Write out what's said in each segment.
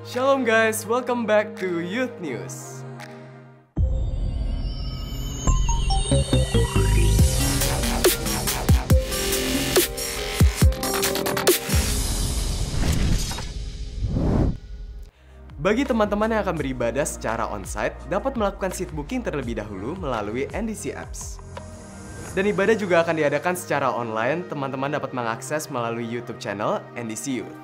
Shalom guys, welcome back to Youth News. Bagi teman-teman yang akan beribadah secara onsite, dapat melakukan seat booking terlebih dahulu melalui NDC Apps. Dan ibadah juga akan diadakan secara online, teman-teman dapat mengakses melalui YouTube channel NDC Youth.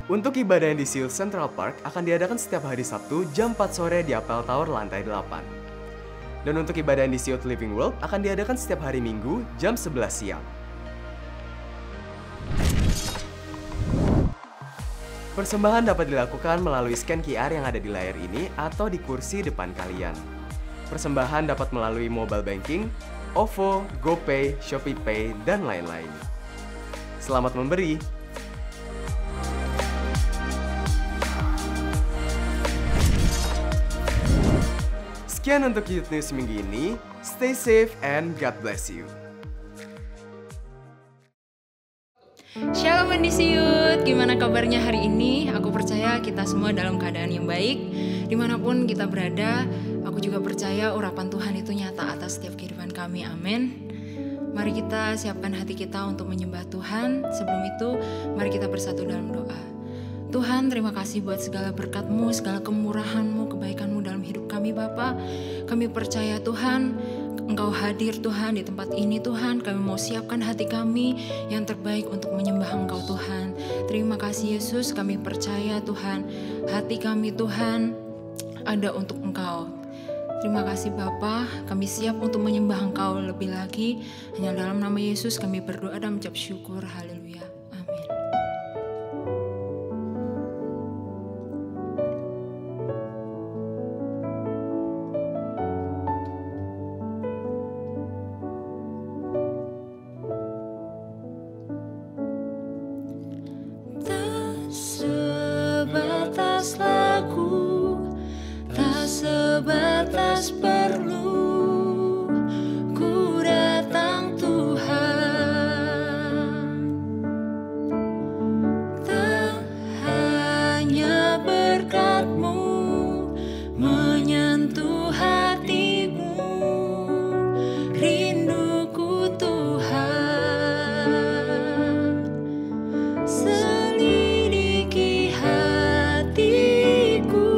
Untuk ibadah NDC Youth Central Park akan diadakan setiap hari Sabtu jam 4 sore di Apple Tower lantai 8. Dan untuk ibadah NDC Youth Living World akan diadakan setiap hari Minggu jam 11 siang. Persembahan dapat dilakukan melalui scan QR yang ada di layar ini atau di kursi depan kalian. Persembahan dapat melalui mobile banking, OVO, GoPay, ShopeePay, dan lain-lain. Selamat memberi! Sekian untuk Youth News minggu ini. Stay safe and God bless you. Shalom NDC Youth, gimana kabarnya hari ini? Aku percaya kita semua dalam keadaan yang baik. Dimanapun kita berada, aku juga percaya urapan Tuhan itu nyata atas setiap kehidupan kami, amin. Mari kita siapkan hati kita untuk menyembah Tuhan. Sebelum itu, mari kita bersatu dalam doa. Tuhan, terima kasih buat segala berkat-Mu, segala kemurahan-Mu, kebaikan-Mu dalam hidup kami Bapa. Kami percaya Tuhan, Engkau hadir Tuhan di tempat ini Tuhan. Kami mau siapkan hati kami yang terbaik untuk menyembah Engkau Tuhan. Terima kasih Yesus, kami percaya Tuhan, hati kami Tuhan ada untuk Engkau. Terima kasih Bapa, kami siap untuk menyembah Engkau lebih lagi. Hanya dalam nama Yesus kami berdoa dan mengucap syukur. Haleluya. Amin. Sebatas lagu, tak sebatas perlu, ku datang Tuhan. Tak hanya berkat-Mu menyentuh hatimu, rinduku Tuhan. Selidiki hatiku,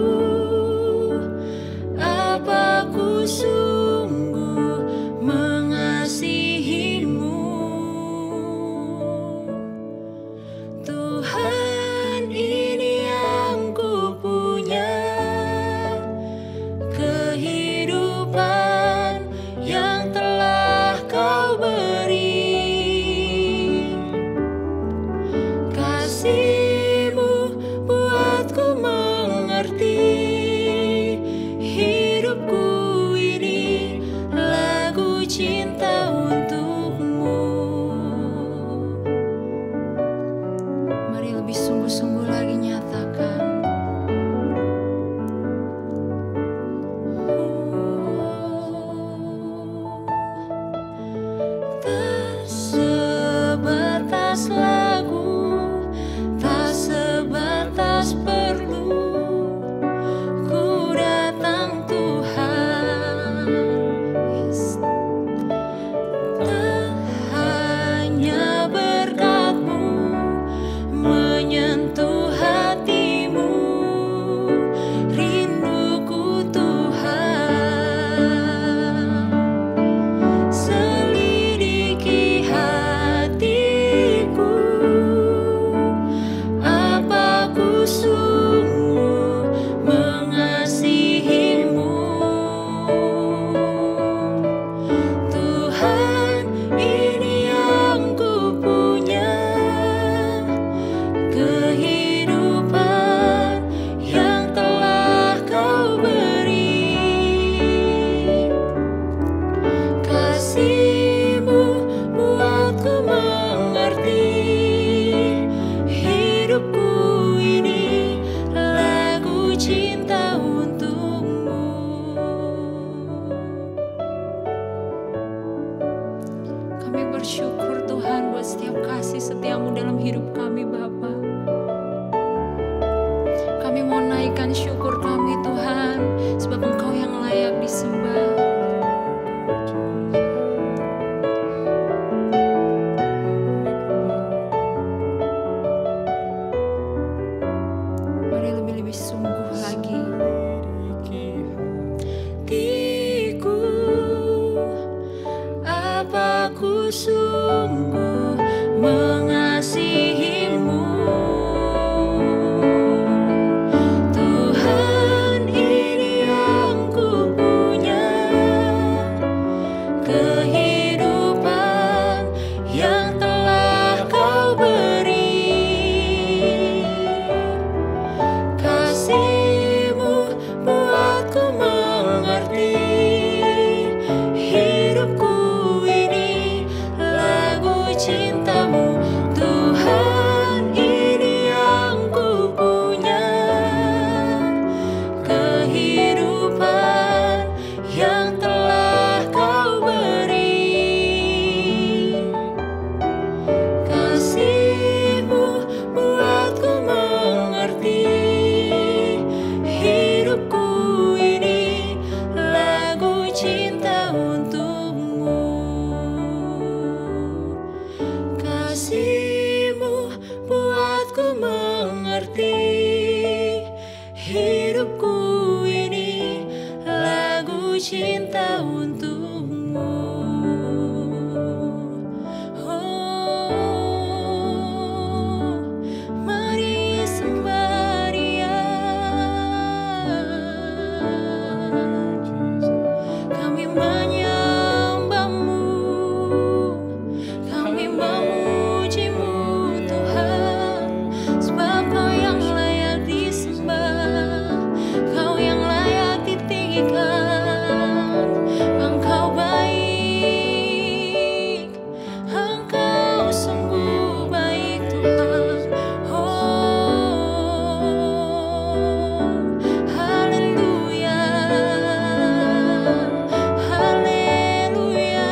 apa ku sungguh mengasihimu. Tuhan, ini yang ku punya, kehidupan yang telah Kau beri. Kasih-Mu buatku mengerti, hidupku ini lagu cinta untuk-Mu. Mari lebih sungguh-sungguh lagi nyatakan. Tak sebatas lagu, tak sebatas perlu, ku datang Tuhan. Yes. Tak hanya berkat-Mu menyentuh hati naikkan syukur kami Tuhan, sebab Engkau yang layak disembah. Mari lebih-lebih sungguh lagi. Hatiku, apa ku sungguh mengasihimu, Tuhan, ini yang ku punya, kehidupan yang telah kau beri. Kasih-Mu buatku mengerti, hidupku ini lagu cinta-Mu, Tuhan, ini yang ku punya, kehidupan yang telah kau beri. Kasih-Mu buatku mengerti, hidupku ini lagu cinta untuk-Mu. Kasih-Mu buatku mengerti, hidupku ini lagu cinta untuk-Mu. Oh, mari sembah Dia. Kami menyembah-Mu, kami memuji-Mu Tuhan, sebab Kau yang layak disembah, Kau yang layak ditinggikan. Engkau baik, Engkau sungguh baik Tuhan. Oh, haleluya, haleluya.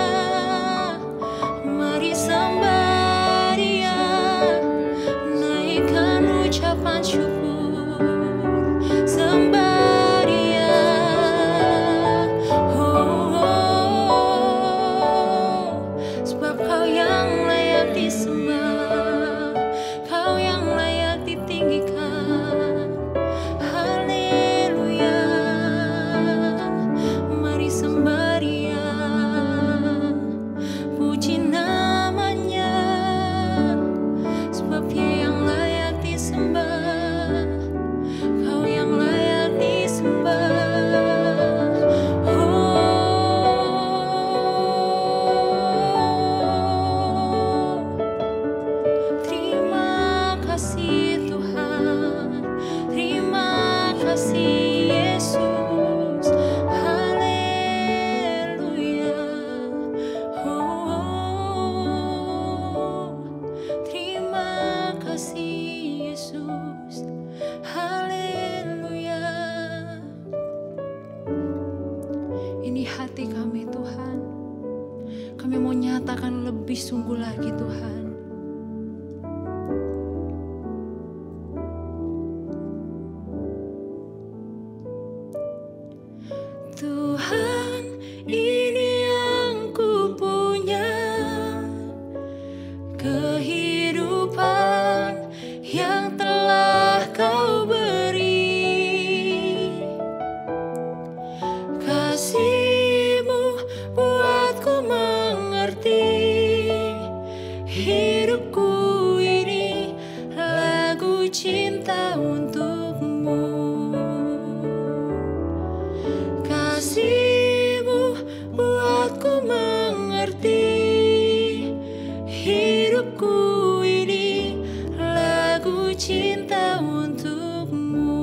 Mari sembah Dia, naikkan ucapan syukur, sembah Dia. Oh, sebab Kau yang layak disembah, Kau yang layak ditinggikan. Haleluya, mari sembah Dia, puji namanya, sebab Dia yang layak disembah, Kau yang layak disembah. Oh, terima kasih Tuhan, terima kasih Yesus. Haleluya. Oh, terima kasih Yesus. Haleluya. Ini hati kami Tuhan, kami mau nyatakan lebih sungguh lagi Tuhan. Tuhan, ini yang ku punya, kehidupan yang telah Kau beri. Kasih-Mu buatku mengerti, hidupku ini lagu cinta untuk-Mu. Kasih-Mu buatku mengerti, hidupku ini lagu cinta untuk-Mu.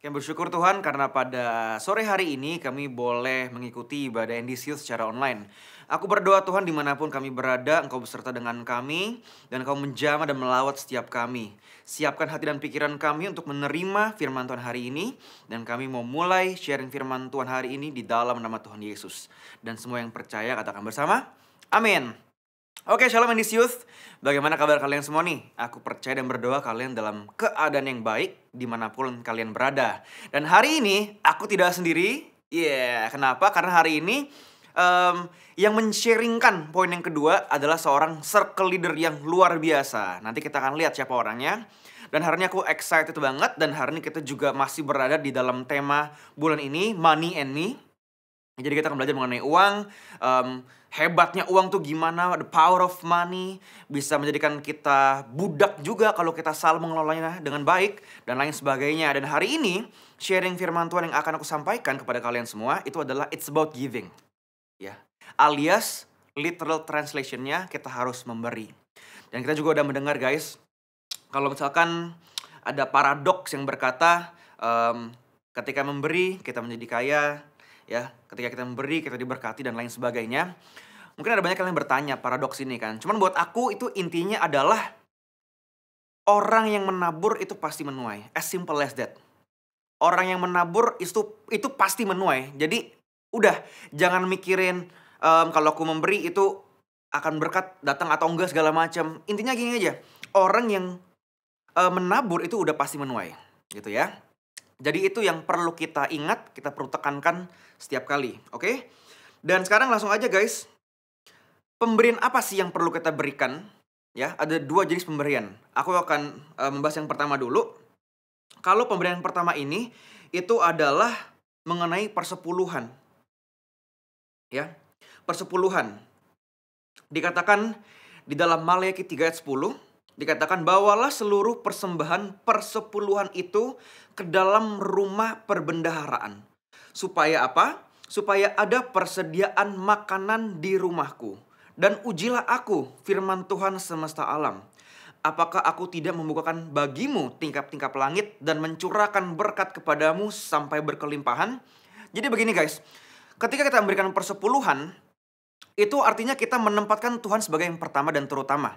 Kami bersyukur Tuhan karena pada sore hari ini kami boleh mengikuti ibadah NDC secara online. Aku berdoa Tuhan dimanapun kami berada, Engkau beserta dengan kami, dan Engkau menjamah dan melawat setiap kami. Siapkan hati dan pikiran kami untuk menerima firman Tuhan hari ini, dan kami mau mulai sharing firman Tuhan hari ini di dalam nama Tuhan Yesus. Dan semua yang percaya katakan bersama, amin. Oke, Shalom Endis Youth. Bagaimana kabar kalian semua nih? Aku percaya dan berdoa kalian dalam keadaan yang baik dimanapun kalian berada. Dan hari ini aku tidak sendiri. Kenapa? Karena hari ini yang men-sharingkan poin yang kedua adalah seorang circle leader yang luar biasa. Nanti kita akan lihat siapa orangnya. Dan hari ini aku excited banget. Dan hari ini kita juga masih berada di dalam tema bulan ini, Money and Me. Jadi kita akan belajar mengenai uang, hebatnya uang tuh gimana, the power of money, bisa menjadikan kita budak juga kalau kita salah mengelolanya dengan baik, dan lain sebagainya. Dan hari ini, sharing firman Tuhan yang akan aku sampaikan kepada kalian semua, itu adalah it's about giving. Ya, alias literal translationnya kita harus memberi. Dan kita juga udah mendengar guys, kalau misalkan ada paradoks yang berkata, ketika memberi kita menjadi kaya, ya, ketika kita memberi kita diberkati dan lain sebagainya. Mungkin ada banyak yang bertanya paradoks ini kan. Cuman buat aku itu intinya adalah orang yang menabur itu pasti menuai. As simple as that. Orang yang menabur itu pasti menuai. Jadi udah jangan mikirin kalau aku memberi itu akan berkat datang atau enggak segala macam. Intinya gini aja. Orang yang menabur itu udah pasti menuai, gitu ya. Jadi itu yang perlu kita ingat, kita perlu tekankan setiap kali, oke? Dan sekarang langsung aja guys. Pemberian apa sih yang perlu kita berikan? Ya, ada 2 jenis pemberian. Aku akan membahas yang pertama dulu. Kalau pemberian yang pertama ini itu adalah mengenai persepuluhan. Ya, persepuluhan. Dikatakan di dalam Maleakhi 3 ayat 10, dikatakan bawalah seluruh persembahan persepuluhan itu ke dalam rumah perbendaharaan. Supaya apa? Supaya ada persediaan makanan di rumahku. Dan ujilah aku, firman Tuhan semesta alam. Apakah aku tidak membukakan bagimu tingkap-tingkap langit dan mencurahkan berkat kepadamu sampai berkelimpahan? Jadi begini guys, ketika kita memberikan persepuluhan, itu artinya kita menempatkan Tuhan sebagai yang pertama dan terutama.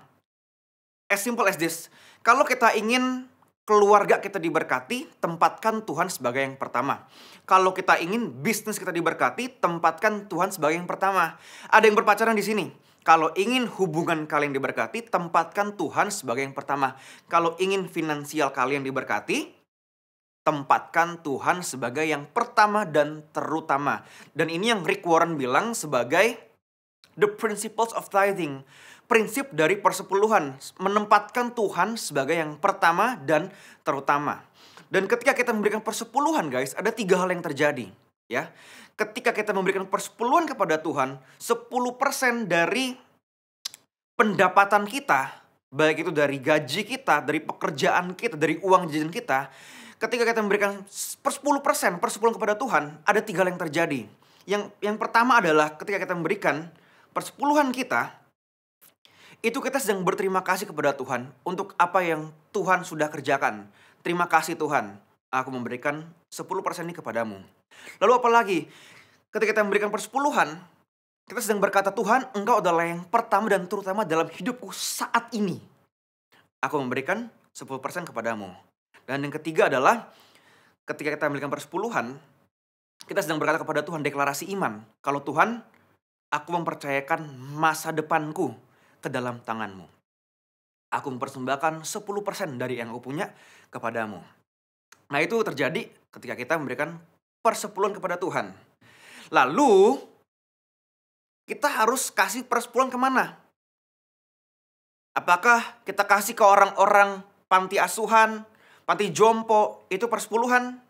As simple as this. Kalau kita ingin keluarga kita diberkati, tempatkan Tuhan sebagai yang pertama. Kalau kita ingin bisnis kita diberkati, tempatkan Tuhan sebagai yang pertama. Ada yang berpacaran di sini. Kalau ingin hubungan kalian diberkati, tempatkan Tuhan sebagai yang pertama. Kalau ingin finansial kalian diberkati, tempatkan Tuhan sebagai yang pertama dan terutama. Dan ini yang Rick Warren bilang sebagai the principles of tithing. Prinsip dari persepuluhan, menempatkan Tuhan sebagai yang pertama dan terutama. Dan ketika kita memberikan persepuluhan guys, ada 3 hal yang terjadi. Ya, ketika kita memberikan persepuluhan kepada Tuhan, 10% dari pendapatan kita, baik itu dari gaji kita, dari pekerjaan kita, dari uang jajan kita, ketika kita memberikan 10% persepuluhan kepada Tuhan, ada 3 hal yang terjadi. Yang pertama adalah ketika kita memberikan persepuluhan kita, itu kita sedang berterima kasih kepada Tuhan untuk apa yang Tuhan sudah kerjakan. Terima kasih Tuhan, aku memberikan 10% ini kepadamu. Lalu apa lagi? Ketika kita memberikan persepuluhan, kita sedang berkata, Tuhan, Engkau adalah yang pertama dan terutama dalam hidupku saat ini. Aku memberikan 10% kepadamu. Dan yang ketiga adalah, ketika kita memberikan persepuluhan, kita sedang berkata kepada Tuhan, deklarasi iman. Kalau Tuhan, aku mempercayakan masa depanku ke dalam tanganmu. Aku mempersembahkan 10% dari yang aku punya kepadamu. Nah itu terjadi ketika kita memberikan persepuluhan kepada Tuhan. Lalu kita harus kasih persepuluhan kemana? Apakah kita kasih ke orang-orang panti asuhan, panti jompo, itu persepuluhan?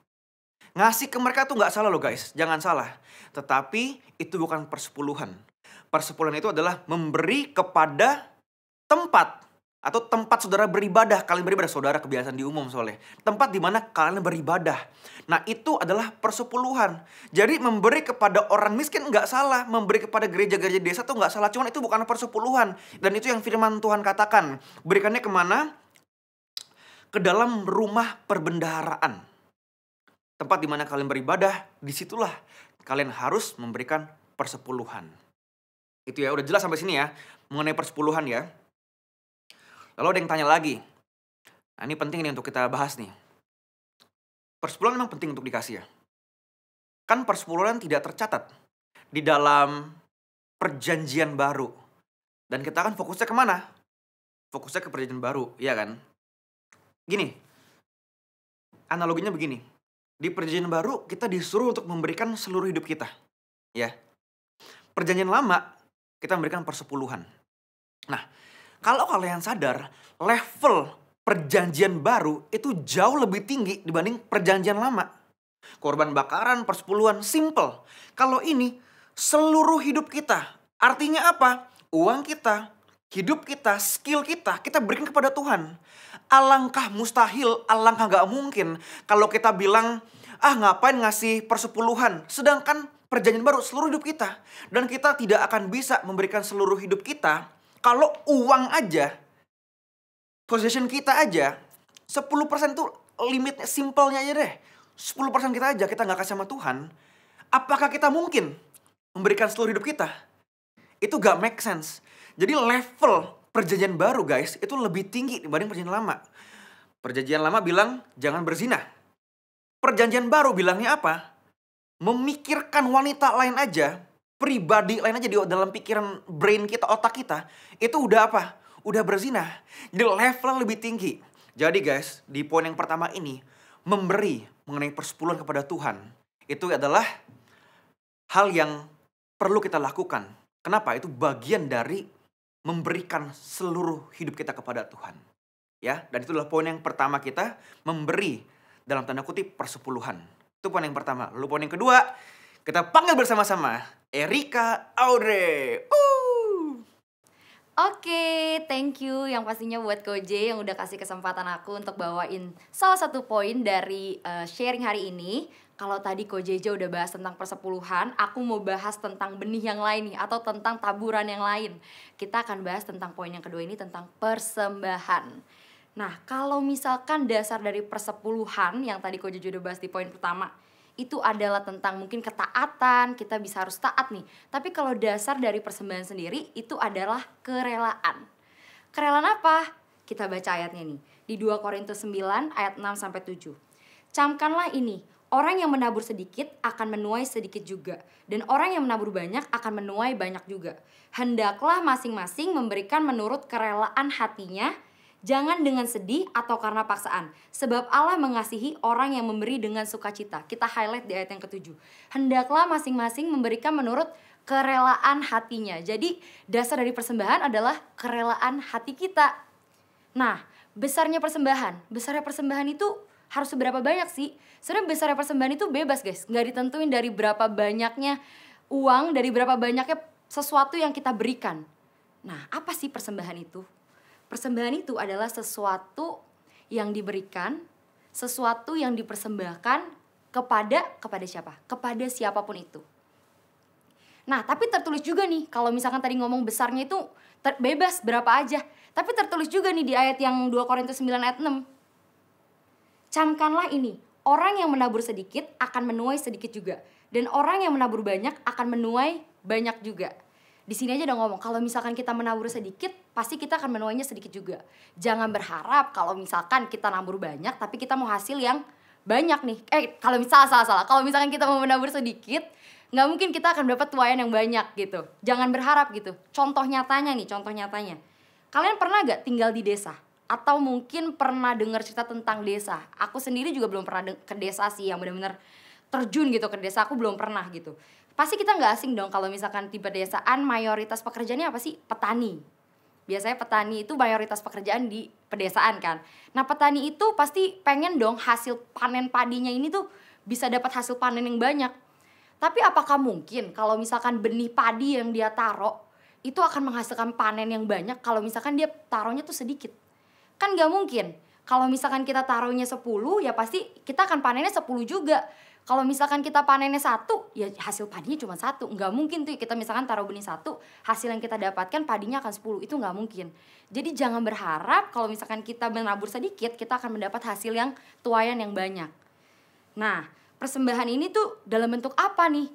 Ngasih ke mereka tuh gak salah loh guys, jangan salah. Tetapi itu bukan persepuluhan. Persepuluhan itu adalah memberi kepada tempat atau tempat saudara beribadah. Kalian beribadah, saudara kebiasaan di umum soalnya. Tempat di mana kalian beribadah. Nah itu adalah persepuluhan. Jadi memberi kepada orang miskin nggak salah. Memberi kepada gereja-gereja desa tuh nggak salah. Cuman itu bukan persepuluhan. Dan itu yang firman Tuhan katakan. Berikannya kemana? Ke dalam rumah perbendaharaan. Tempat di mana kalian beribadah, disitulah kalian harus memberikan persepuluhan. Itu ya, udah jelas sampai sini ya, mengenai persepuluhan ya. Lalu ada yang tanya lagi. Nah ini penting nih untuk kita bahas nih. Persepuluhan memang penting untuk dikasih ya. Kan persepuluhan tidak tercatat di dalam perjanjian baru. Dan kita kan fokusnya kemana? Fokusnya ke perjanjian baru, iya kan? Gini, analoginya begini. Di perjanjian baru kita disuruh untuk memberikan seluruh hidup kita. Ya. Perjanjian lama kita memberikan persepuluhan. Nah, kalau kalian sadar, level perjanjian baru itu jauh lebih tinggi dibanding perjanjian lama. Korban bakaran, persepuluhan, simple. Kalau ini seluruh hidup kita. Artinya apa? Uang kita, hidup kita, skill kita berikan kepada Tuhan. Alangkah mustahil, alangkah gak mungkin kalau kita bilang, ngapain ngasih persepuluhan. Sedangkan perjanjian baru seluruh hidup kita. Dan kita tidak akan bisa memberikan seluruh hidup kita kalau uang aja, possession kita aja, 10% tuh limitnya, simpelnya aja deh. 10% kita aja kita gak kasih sama Tuhan. Apakah kita mungkin memberikan seluruh hidup kita? Itu gak make sense. Jadi level perjanjian baru guys, itu lebih tinggi dibanding perjanjian lama. Perjanjian lama bilang jangan berzina. Perjanjian baru bilangnya apa? Memikirkan wanita lain aja, pribadi lain aja di dalam pikiran brain kita, otak kita, itu udah apa? Udah berzina. Jadi levelnya lebih tinggi. Jadi guys, di poin yang pertama ini, memberi mengenai persepuluhan kepada Tuhan, itu adalah hal yang perlu kita lakukan. Kenapa? Itu bagian dari memberikan seluruh hidup kita kepada Tuhan. Ya, dan itu adalah poin yang pertama kita, memberi dalam tanda kutip persepuluhan. Itu poin yang pertama. Lalu poin yang kedua, kita panggil bersama-sama Erika Audrey. Oke, thank you yang pastinya buat Koje yang udah kasih kesempatan aku untuk bawain salah satu poin dari sharing hari ini. Kalau tadi Koje udah bahas tentang persepuluhan, aku mau bahas tentang benih yang lain nih, atau tentang taburan yang lain. Kita akan bahas tentang poin yang kedua ini, tentang persembahan. Nah, kalau misalkan dasar dari persepuluhan yang tadi Koje udah bahas di poin pertama, itu adalah tentang mungkin ketaatan, kita bisa harus taat nih. Tapi kalau dasar dari persembahan sendiri, itu adalah kerelaan. Kerelaan apa? Kita baca ayatnya nih. Di 2 Korintus 9 ayat 6-7. Camkanlah ini, orang yang menabur sedikit akan menuai sedikit juga. Dan orang yang menabur banyak akan menuai banyak juga. Hendaklah masing-masing memberikan menurut kerelaan hatinya, jangan dengan sedih atau karena paksaan. Sebab Allah mengasihi orang yang memberi dengan sukacita. Kita highlight di ayat yang ke-7. Hendaklah masing-masing memberikan menurut kerelaan hatinya. Jadi dasar dari persembahan adalah kerelaan hati kita. Nah, besarnya persembahan. Besarnya persembahan itu harus seberapa banyak sih? Sebenarnya besarnya persembahan itu bebas guys. Nggak ditentuin dari berapa banyaknya uang, dari berapa banyaknya sesuatu yang kita berikan. Nah, apa sih persembahan itu? Persembahan itu adalah sesuatu yang diberikan, sesuatu yang dipersembahkan kepada siapa? Kepada siapapun itu. Nah, tapi tertulis juga nih, kalau misalkan tadi ngomong besarnya itu bebas berapa aja. Tapi tertulis juga nih di ayat yang 2 Korintus 9 ayat 6. Camkanlah ini, orang yang menabur sedikit akan menuai sedikit juga. Dan orang yang menabur banyak akan menuai banyak juga. Di sini aja udah ngomong, kalau misalkan kita menabur sedikit, pasti kita akan menuainya sedikit juga. Jangan berharap kalau misalkan kita nabur banyak, tapi kita mau hasil yang banyak nih. Kalau misalnya salah. Kalau misalkan kita mau menabur sedikit, nggak mungkin kita akan dapat tuaian yang banyak gitu. Jangan berharap gitu. Contoh nyatanya. Kalian pernah gak tinggal di desa? Atau mungkin pernah dengar cerita tentang desa? Aku sendiri juga belum pernah ke desa sih, yang benar-benar terjun gitu ke desa. Aku belum pernah gitu. Pasti kita nggak asing dong kalau misalkan di pedesaan mayoritas pekerjaannya apa sih? Petani. Biasanya petani itu mayoritas pekerjaan di pedesaan kan. Nah, petani itu pasti pengen dong hasil panen padinya ini tuh bisa dapat hasil panen yang banyak. Tapi apakah mungkin kalau misalkan benih padi yang dia taruh itu akan menghasilkan panen yang banyak kalau misalkan dia taruhnya tuh sedikit? Kan nggak mungkin. Kalau misalkan kita taruhnya 10, ya pasti kita akan panennya 10 juga. Kalau misalkan kita panennya 1, ya hasil padinya cuma 1. Nggak mungkin tuh kita misalkan taruh benih 1, hasil yang kita dapatkan padinya akan 10. Itu nggak mungkin. Jadi jangan berharap kalau misalkan kita menabur sedikit, kita akan mendapat hasil yang tuaian yang banyak. Nah, persembahan ini tuh dalam bentuk apa nih?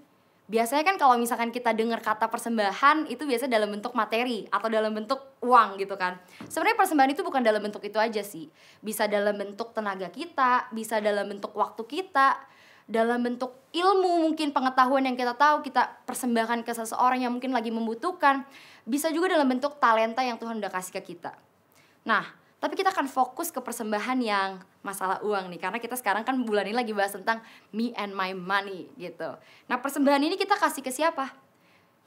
Biasanya kan kalau misalkan kita dengar kata persembahan, itu biasanya dalam bentuk materi atau dalam bentuk uang gitu kan. Sebenarnya persembahan itu bukan dalam bentuk itu aja sih. Bisa dalam bentuk tenaga kita, bisa dalam bentuk waktu kita, dalam bentuk ilmu, mungkin pengetahuan yang kita tahu kita persembahkan ke seseorang yang mungkin lagi membutuhkan. bisa juga dalam bentuk talenta yang Tuhan udah kasih ke kita. Nah, tapi kita akan fokus ke persembahan yang masalah uang nih, karena kita sekarang kan bulan ini lagi bahas tentang me and my money gitu. Nah, persembahan ini kita kasih ke siapa?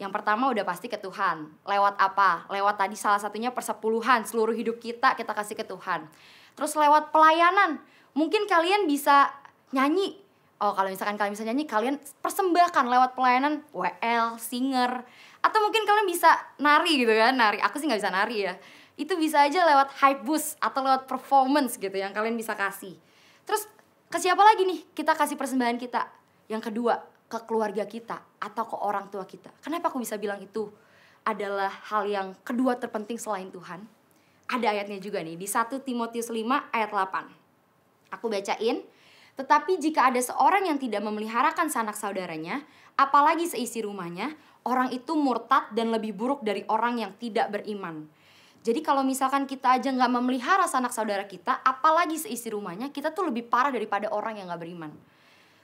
Yang pertama udah pasti ke Tuhan. Lewat apa? Lewat tadi salah satunya persepuluhan, seluruh hidup kita kasih ke Tuhan. Terus lewat pelayanan. Mungkin kalian bisa nyanyi. Oh, kalau misalkan kalian bisa nyanyi, kalian persembahkan lewat pelayanan WL, singer. Atau mungkin kalian bisa nari gitu kan, nari. Aku sih gak bisa nari ya. Itu bisa aja lewat hype boost atau lewat performance gitu yang kalian bisa kasih. Terus ke siapa lagi nih kita kasih persembahan kita? Yang kedua, ke keluarga kita atau ke orang tua kita. Kenapa aku bisa bilang itu adalah hal yang kedua terpenting selain Tuhan? Ada ayatnya juga nih di 1 Timotius 5 ayat 8. Aku bacain. Tetapi jika ada seorang yang tidak memeliharakan sanak saudaranya, apalagi seisi rumahnya, orang itu murtad dan lebih buruk dari orang yang tidak beriman. Jadi kalau misalkan kita aja gak memelihara sanak saudara kita, apalagi seisi rumahnya, kita tuh lebih parah daripada orang yang gak beriman.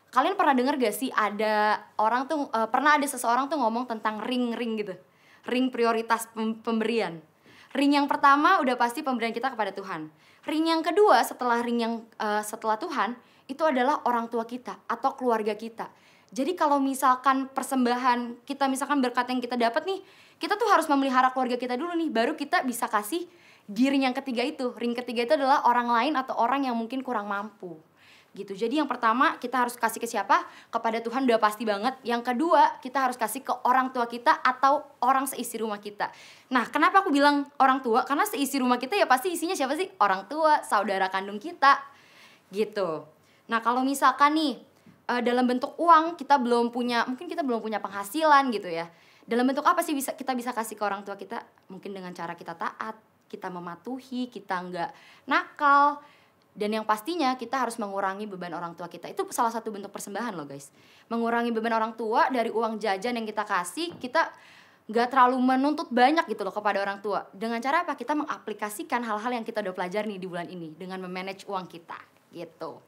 Kalian pernah dengar gak sih ada orang tuh, pernah ada seseorang tuh ngomong tentang ring-ring gitu. Ring prioritas pemberian. Ring yang pertama udah pasti pemberian kita kepada Tuhan. Ring yang kedua setelah setelah Tuhan, itu adalah orang tua kita atau keluarga kita. Jadi kalau misalkan persembahan kita, misalkan berkat yang kita dapat nih, kita tuh harus memelihara keluarga kita dulu nih, baru kita bisa kasih di ring yang ketiga itu. Ring ketiga itu adalah orang lain atau orang yang mungkin kurang mampu gitu. Jadi yang pertama kita harus kasih ke siapa? Kepada Tuhan udah pasti banget. Yang kedua kita harus kasih ke orang tua kita atau orang seisi rumah kita. Nah, kenapa aku bilang orang tua? Karena seisi rumah kita ya pasti isinya siapa sih? Orang tua, saudara kandung kita gitu. Nah, kalau misalkan nih dalam bentuk uang kita belum punya, mungkin kita belum punya penghasilan gitu ya. Dalam bentuk apa sih kita bisa kasih ke orang tua kita? Mungkin dengan cara kita taat, kita mematuhi, kita nggak nakal. Dan yang pastinya kita harus mengurangi beban orang tua kita. Itu salah satu bentuk persembahan loh guys. Mengurangi beban orang tua dari uang jajan yang kita kasih, kita gak terlalu menuntut banyak gitu loh kepada orang tua. Dengan cara apa? Kita mengaplikasikan hal-hal yang kita udah pelajari nih di bulan ini. Dengan memanage uang kita gitu.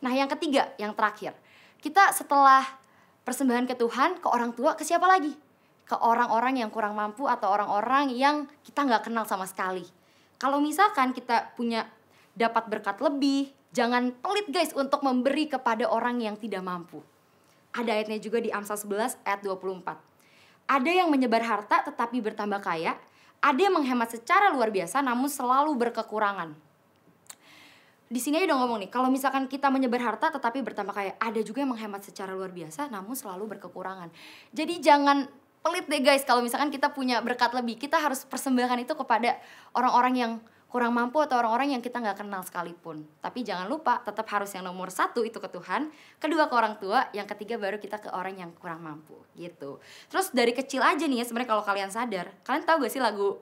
Nah yang ketiga, yang terakhir. Kita setelah persembahan ke Tuhan, ke orang tua, ke siapa lagi? Ke orang-orang yang kurang mampu atau orang-orang yang kita gak kenal sama sekali. Kalau misalkan kita punya dapat berkat lebih, jangan pelit guys untuk memberi kepada orang yang tidak mampu. Ada ayatnya juga di Amsal 11 ayat 24. Ada yang menyebar harta tetapi bertambah kaya, ada yang menghemat secara luar biasa namun selalu berkekurangan. Di sini aja udah ngomong nih, kalau misalkan kita menyebar harta tetapi bertambah kaya, ada juga yang menghemat secara luar biasa namun selalu berkekurangan. Jadi jangan pelit deh guys, kalau misalkan kita punya berkat lebih, kita harus persembahkan itu kepada orang-orang yang kurang mampu atau orang-orang yang kita gak kenal sekalipun. Tapi jangan lupa, tetap harus yang nomor 1 itu ke Tuhan, kedua ke orang tua, yang ketiga baru kita ke orang yang kurang mampu gitu. Terus dari kecil aja nih ya, sebenarnya kalau kalian sadar, kalian tahu gak sih lagu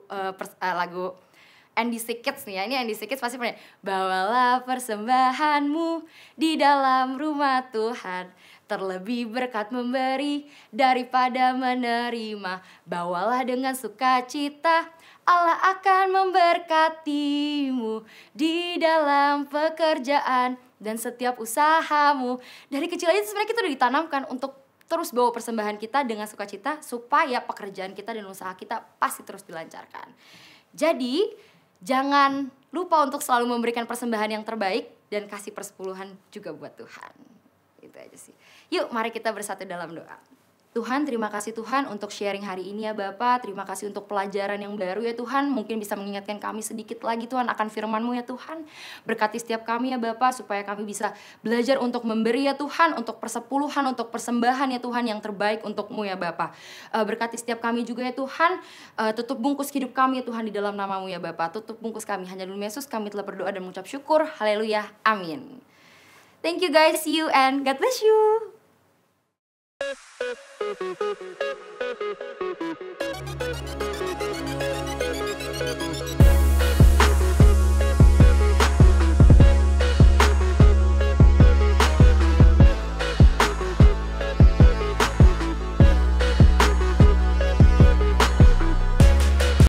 NDC Kids nih ya, ini NDC Kids pasti pernah. Bawalah persembahanmu di dalam rumah Tuhan, terlebih berkat memberi daripada menerima. Bawalah dengan sukacita, Allah akan memberkatimu di dalam pekerjaan dan setiap usahamu. Dari kecil aja sebenarnya kita udah ditanamkan untuk terus bawa persembahan kita dengan sukacita supaya pekerjaan kita dan usaha kita pasti terus dilancarkan. Jadi jangan lupa untuk selalu memberikan persembahan yang terbaik dan kasih persepuluhan juga buat Tuhan. Itu aja sih. Yuk mari kita bersatu dalam doa. Tuhan, terima kasih Tuhan untuk sharing hari ini ya Bapak. Terima kasih untuk pelajaran yang baru ya Tuhan. Mungkin bisa mengingatkan kami sedikit lagi Tuhan akan firman-Mu ya Tuhan. Berkati setiap kami ya Bapak supaya kami bisa belajar untuk memberi ya Tuhan. Untuk persepuluhan, untuk persembahan ya Tuhan yang terbaik untuk-Mu ya Bapak. Berkati setiap kami juga ya Tuhan. Tutup bungkus hidup kami ya Tuhan di dalam nama-Mu ya Bapak. Tutup bungkus kami. Hanya dalam Yesus kami telah berdoa dan mengucap syukur. Haleluya. Amin. Thank you guys. See you and God bless you. Thank you.